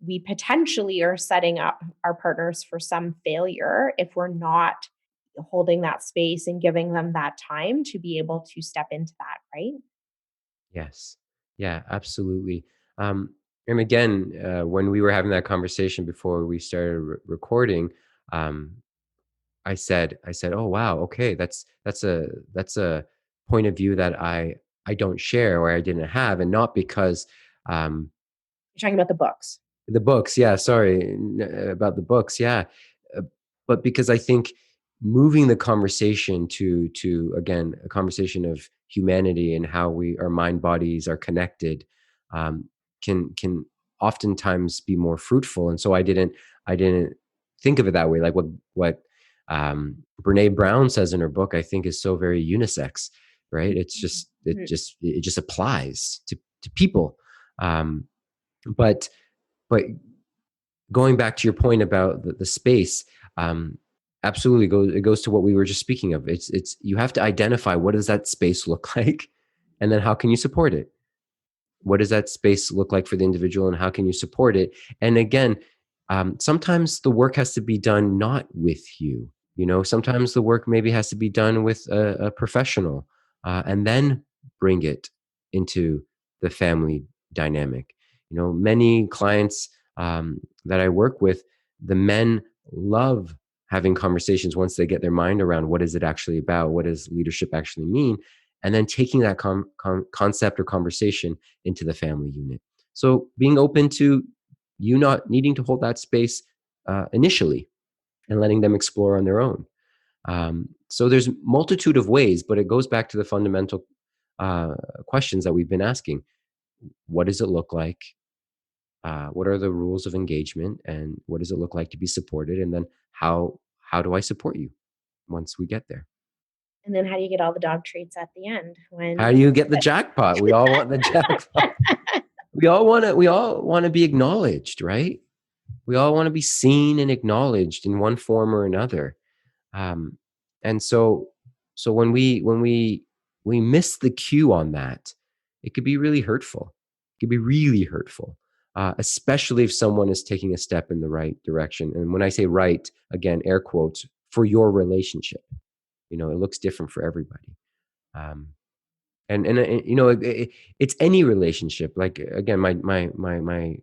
we potentially are setting up our partners for some failure if we're not holding that space and giving them that time to be able to step into that, right? Yes. Yeah, absolutely. And again, when we were having that conversation before we started recording, um, I said, "Oh wow, okay, that's a point of view that I don't share or I didn't have, and not because um, You're talking about the books. the books, yeah, sorry, about the books, yeah. Uh, but because I think moving the conversation to again, a conversation of humanity and how our mind bodies are connected, um, can oftentimes be more fruitful. And so I didn't think of it that way. Like what Brene Brown says in her book, I think is so very unisex, right? It's just it Mhm. just it just applies to people. Um, but but going back to your point about the space, um, absolutely it goes to what we were just speaking of. It's you have to identify, what does that space look like, and then how can you support it? What does that space look like for the individual, and how can you support it? And again, sometimes the work has to be done not with you. Sometimes the work maybe has to be done with a professional, and then bring it into the family dynamic. Many clients that I work with, the men love having conversations once they get their mind around what is it actually about, what does leadership actually mean, and then taking that concept or conversation into the family unit. So being open to you not needing to hold that space initially, and letting them explore on their own. So there's multitude of ways, but it goes back to the fundamental questions that we've been asking. What does it look like? What are the rules of engagement, and what does it look like to be supported? And then how do I support you once we get there? And then how do you get all the dog treats at the end How when do you get the jackpot? We all want the jackpot. We all want to be acknowledged, right? We all want to be seen and acknowledged in one form or another. Um, and so when we miss the cue on that, it could be really hurtful. It could be really hurtful, especially if someone is taking a step in the right direction. And when I say right, again, air quotes, for your relationship. It looks different for everybody. Um, and it's any relationship. Like, again, my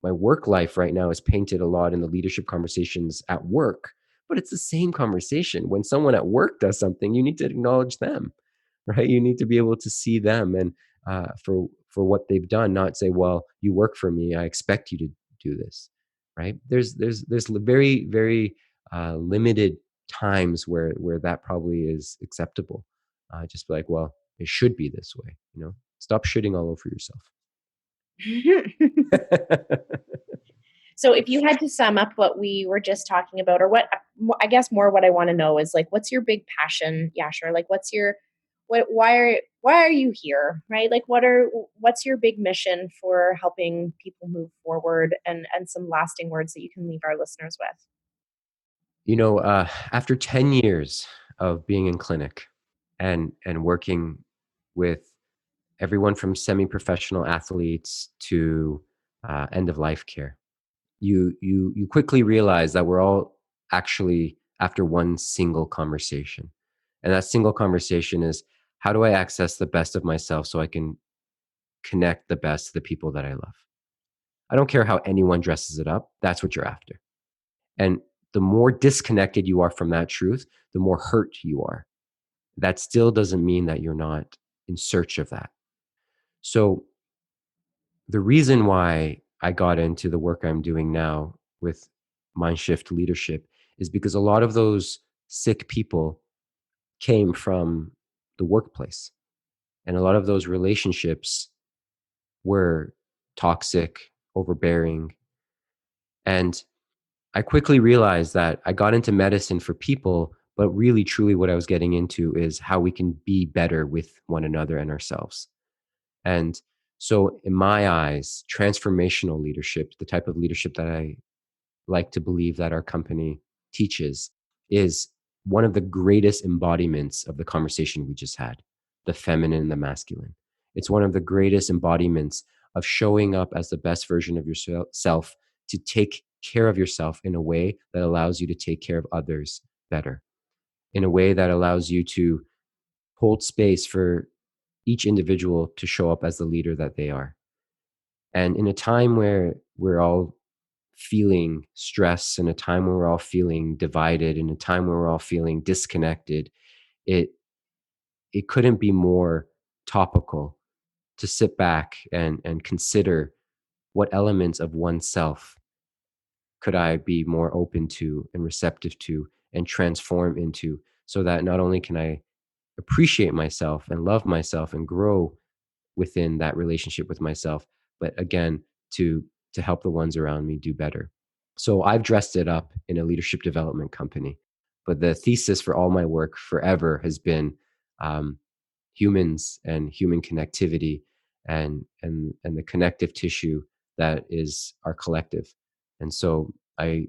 work life right now is painted a lot in the leadership conversations at work, but it's the same conversation. When someone at work does something, you need to acknowledge them, right? You need to be able to see them, and for what they've done, not say, well, you work for me, I expect you to do this, right? There's very, very limited times where that probably is acceptable. Just be like, well, it should be this way. Stop shitting all over yourself. So if you had to sum up what we were just talking about, or what, I guess more what I want to know is, like, what's your big passion, Yashar? Like, why are you here? Right? Like, what's your big mission for helping people move forward, and some lasting words that you can leave our listeners with? After 10 years of being in clinic and working with everyone from semi-professional athletes to end of life care, you quickly realize that we're all actually after one single conversation. And that single conversation is, how do I access the best of myself so I can connect the best to the people that I love? I don't care how anyone dresses it up. That's what you're after. And the more disconnected you are from that truth, the more hurt you are. That still doesn't mean that you're not in search of that. So the reason why I got into the work I'm doing now with Mindshift Leadership is because a lot of those sick people came from the workplace. And a lot of those relationships were toxic, overbearing. And I quickly realized that I got into medicine for people, but really, truly, what I was getting into is how we can be better with one another and ourselves. And so, in my eyes, transformational leadership, the type of leadership that I like to believe that our company teaches, is one of the greatest embodiments of the conversation we just had, the feminine and the masculine. It's one of the greatest embodiments of showing up as the best version of yourself, to take care of yourself in a way that allows you to take care of others better, in a way that allows you to hold space for each individual to show up as the leader that they are. And in a time where we're all feeling stress, in a time where we're all feeling divided, in a time where we're all feeling disconnected, it it couldn't be more topical to sit back and consider, what elements of oneself could I be more open to and receptive to and transform into, so that not only can I appreciate myself and love myself and grow within that relationship with myself, but again, to help the ones around me do better. So I've dressed it up in a leadership development company, but the thesis for all my work forever has been humans and human connectivity, and the connective tissue that is our collective. And so I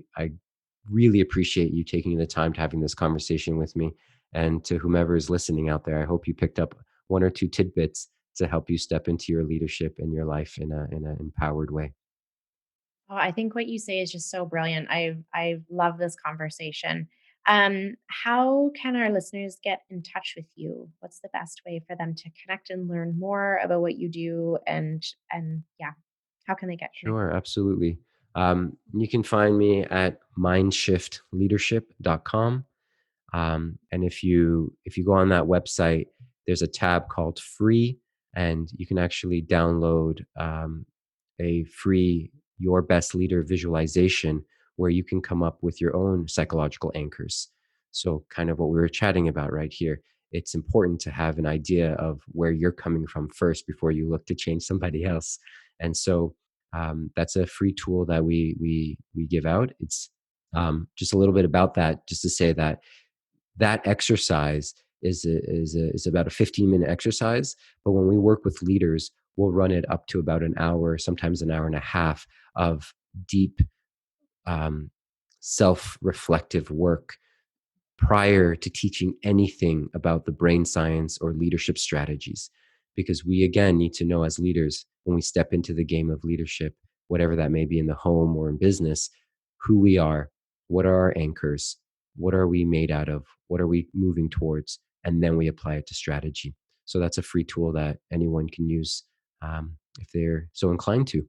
really appreciate you taking the time to having this conversation with me. And to whomever is listening out there, I hope you picked up one or two tidbits to help you step into your leadership in your life in an empowered way. Oh, I think what you say is just so brilliant. I love this conversation. How can our listeners get in touch with you? What's the best way for them to connect and learn more about what you do? And yeah, how can they get Sure, connected? absolutely. You can find me at mindshiftleadership.com. And if you go on that website, there's a tab called free, and you can actually download a free Your Best Leader visualization where you can come up with your own psychological anchors. So, kind of what we were chatting about right here. It's important to have an idea of where you're coming from first before you look to change somebody else. And so, that's a free tool that we give out. It's just a little bit about that, just to say that that exercise is about a 15-minute exercise. But when we work with leaders, we'll run it up to about an hour, sometimes an hour and a half of deep um, self-reflective work prior to teaching anything about the brain science or leadership strategies. Because we, again, need to know as leaders, when we step into the game of leadership, whatever that may be in the home or in business, who we are, what are our anchors, what are we made out of, what are we moving towards, and then we apply it to strategy. So that's a free tool that anyone can use if they're so inclined to.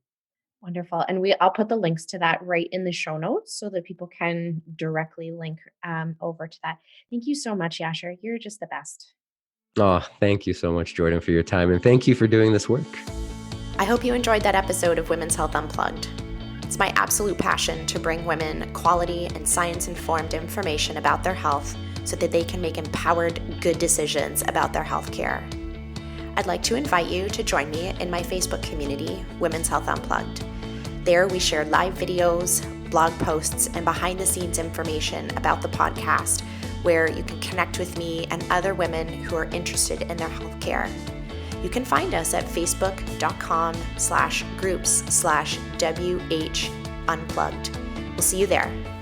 Wonderful. And I'll put the links to that right in the show notes so that people can directly link over to that. Thank you so much, Yashar. You're just the best. Oh, thank you so much, Jordan, for your time. And thank you for doing this work. I hope you enjoyed that episode of Women's Health Unplugged. It's my absolute passion to bring women quality and science-informed information about their health so that they can make empowered, good decisions about their health care. I'd like to invite you to join me in my Facebook community, Women's Health Unplugged. There we share live videos, blog posts, and behind-the-scenes information about the podcast, where you can connect with me and other women who are interested in their health care. You can find us at facebook.com/groups/WH Unplugged. We'll see you there.